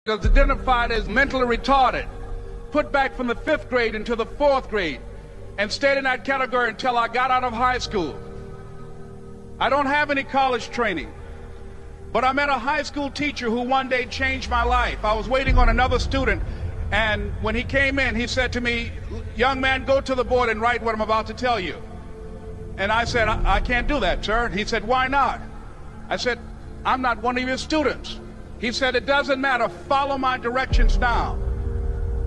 was identified as mentally retarded, put back from the 5th grade into the 4th grade, and stayed in that category until I got out of high school. I don't have any college training, but I met a high school teacher who one day changed my life. I was waiting on another student, and when he came in, he said to me, "Young man, go to the board and write what I'm about to tell you." And I said, I can't do that, sir. He said, "Why not?" I said, "I'm not one of your students." He said, "It doesn't matter. Follow my directions now."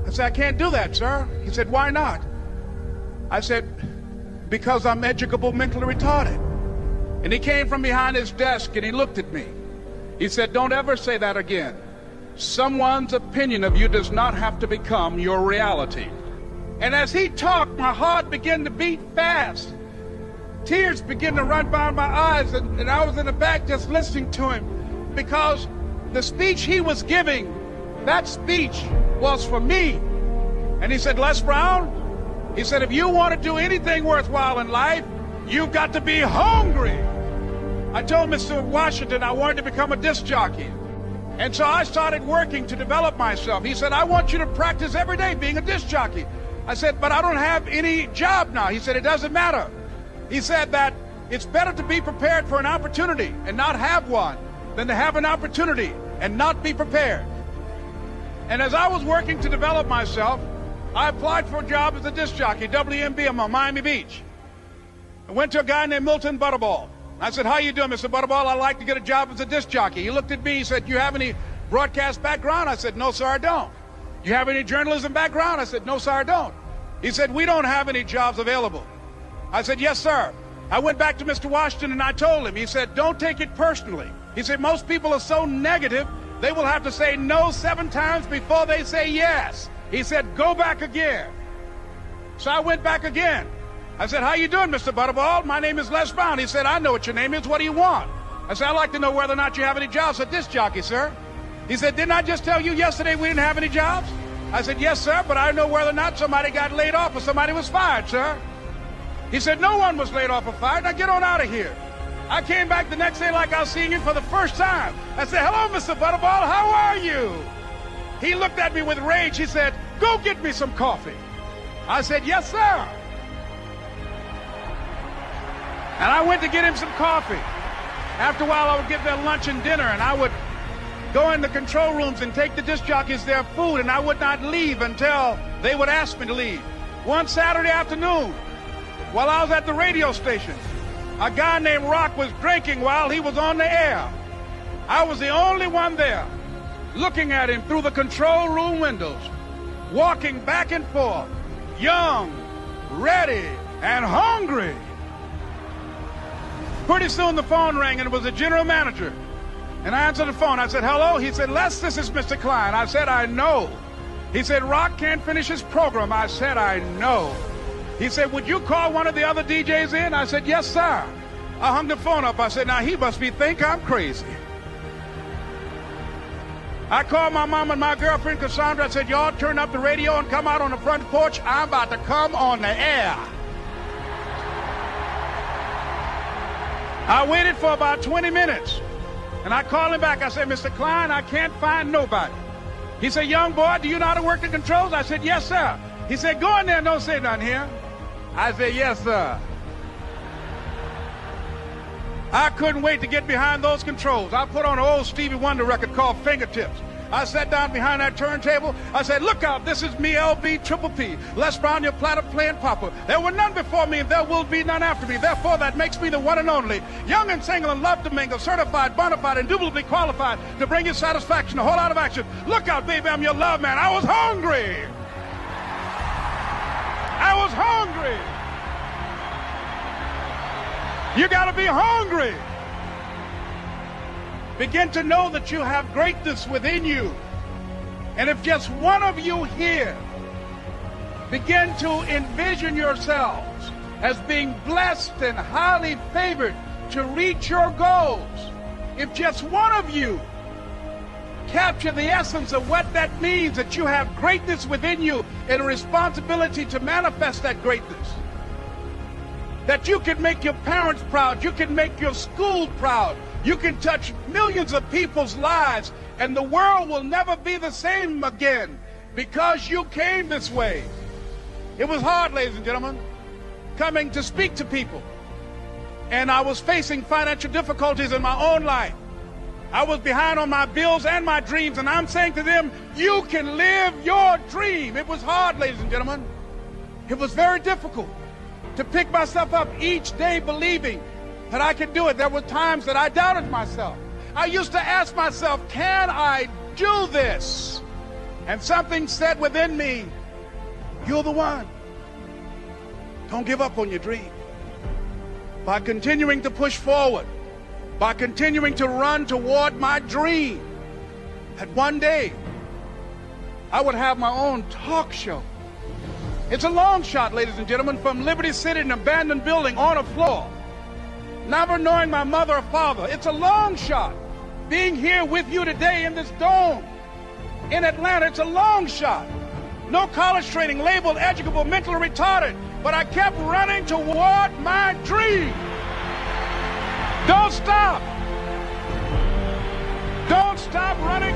I said, "I can't do that, sir." He said, "Why not?" I said, "Because I'm educable mentally retarded." And he came from behind his desk and he looked at me. He said, "Don't ever say that again. Someone's opinion of you does not have to become your reality." And as he talked, my heart began to beat fast. Tears began to run down my eyes, and I was in the back just listening to him, because the speech he was giving, that speech was for me. And he said, "Les Brown," he said, "if you want to do anything worthwhile in life, you've got to be hungry." I told Mr. Washington I wanted to become a disc jockey. And so I started working to develop myself. He said, "I want you to practice every day being a disc jockey." I said, "But I don't have any job now." He said, "It doesn't matter." He said that it's better to be prepared for an opportunity and not have one than to have an opportunity and not be prepared. And as I was working to develop myself, I applied for a job as a disc jockey, WMB, on Miami Beach. I went to a guy named Milton Butterball. I said, "How you doing, Mr. Butterball? I'd like to get a job as a disc jockey." He looked at me, he said, "You have any broadcast background?" I said, "No, sir, I don't." "You have any journalism background?" I said, "No, sir, I don't." He said, "We don't have any jobs available." I said, "Yes, sir." I went back to Mr. Washington and I told him. He said, "Don't take it personally." He said, "Most people are so negative, they will have to say no 7 times before they say yes." He said, "Go back again." So I went back again. I said, "How you doing, Mr. Butterball? My name is Les Brown." He said, "I know what your name is. What do you want?" I said, "I'd like to know whether or not you have any jobs as a disc jockey, sir." He said, "Didn't I just tell you yesterday we didn't have any jobs?" I said, "Yes, sir, but I know whether or not somebody got laid off or somebody was fired, sir." He said, "No one was laid off or fired. Now get on out of here." I came back the next day like I was seeing him for the first time. I said, "Hello, Mr. Butterball, how are you?" He looked at me with rage. He said, "Go get me some coffee." I said, "Yes, sir." And I went to get him some coffee. After a while, I would get their lunch and dinner, and I would go in the control rooms and take the disc jockeys their food, and I would not leave until they would ask me to leave. One Saturday afternoon, while I was at the radio station, a guy named Rock was drinking while he was on the air. I was the only one there, looking at him through the control room windows, walking back and forth, young, ready, and hungry. Pretty soon the phone rang, and it was the general manager. And I answered the phone. I said, "Hello?" He said, "Les, this is Mr. Klein." I said, "I know." He said, "Rock can't finish his program." I said, "I know." He said, "Would you call one of the other DJs in?" I said, "Yes, sir." I hung the phone up. I said, "Now he must think I'm crazy." I called my mom and my girlfriend, Cassandra. I said, "Y'all turn up the radio and come out on the front porch. I'm about to come on the air." I waited for about 20 minutes, and I called him back. I said, "Mr. Klein, I can't find nobody." He said, "Young boy, do you know how to work the controls?" I said, "Yes, sir." He said, "Go in there and don't say nothing here." I said, "Yes, sir." I couldn't wait to get behind those controls. I put on an old Stevie Wonder record called Fingertips. I sat down behind that turntable. I said, "Look out, this is me, LB Triple P, Les Brown, your platter playing papa. There were none before me, and there will be none after me. Therefore, that makes me the one and only. Young and single and love to mingle, certified, bona fide, indubitably qualified to bring you satisfaction, a whole lot of action. Look out, baby, I'm your love man." I was hungry. I was hungry. You got to be hungry. Begin to know that you have greatness within you. And if just one of you here begin to envision yourselves as being blessed and highly favored to reach your goals, if just one of you capture the essence of what that means, that you have greatness within you and a responsibility to manifest that greatness, that you can make your parents proud, you can make your school proud, you can touch millions of people's lives And the world will never be the same again because you came this way. It was hard, ladies and gentlemen, coming to speak to people. And I was facing financial difficulties in my own life. I was behind on my bills and my dreams, and I'm saying to them, you can live your dream. It was hard, ladies and gentlemen. It was very difficult to pick myself up each day believing that I could do it. There were times that I doubted myself. I used to ask myself, can I do this? And something said within me, you're the one. Don't give up on your dream. By continuing to push forward, by continuing to run toward my dream, that one day I would have my own talk show. It's a long shot, ladies and gentlemen, from Liberty City, an abandoned building on a floor, never knowing my mother or father. It's a long shot. Being here with you today in this dome in Atlanta, it's a long shot. No college training, labeled educable, mentally retarded, but I kept running toward my dream. Don't stop. Don't stop running